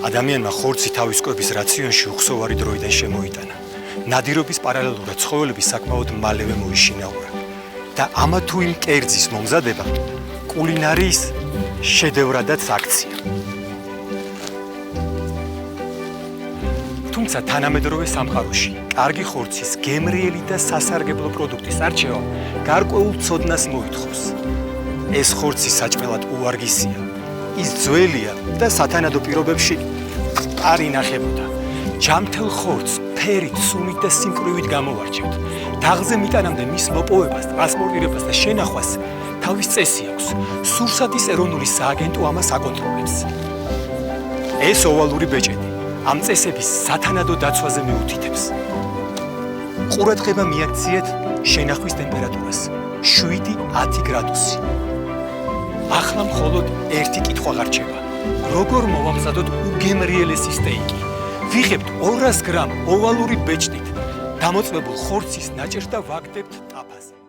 ადამიანმა ხორცი თავის კვების რაციონში უხსოვარი დროიდან შემოიტანა. ნადირობის პარალელურად ცხოველები საკმაოდ მალევე მოიშინაურა და ამა თუ იმ კერძის მომზადება კულინარიის შედევრადაც აქცია. თუმცა თანამედროვე სამყაროში კარგი ხორცის გემრიელი და სასარგებლო პროდუქტის არჩევა გარკვეულ ცოდნას მოითხოვს. ეს ხორცი საჭმელად უვარგისია, ის ძველია და სათანადო პირობებში არ ინახებოდა. ჯამთელ ხორცს ფერით, სუნით და სიმკვრივით გამოვარჩევთ. დაღზე მიტანამდე მის მოპოვებას, ტრანსპორტირებას და შენახვას თავის წესი აქვს. სურსათის ეროვნული სააგენტო ამას აკონტროლებს. ეს ოვალური ბეჭედი ამ წესების სათანადო დაცვაზე მიუთითებს. ყურადღება მიაქციეთ შენახვის ტემპერატურას 7-10 გრადუსი. ახლა მხოლოდ ერთი კითხვა გარჩევა. როგორ მოვამზადოთ უგემრიელესი სტეიკი? ვიღებთ 200 გრამ ოვალური ბეჭდით, დამოწმებულ ხორცის ნაჭერს და ვაგდებთ ტაფაზე.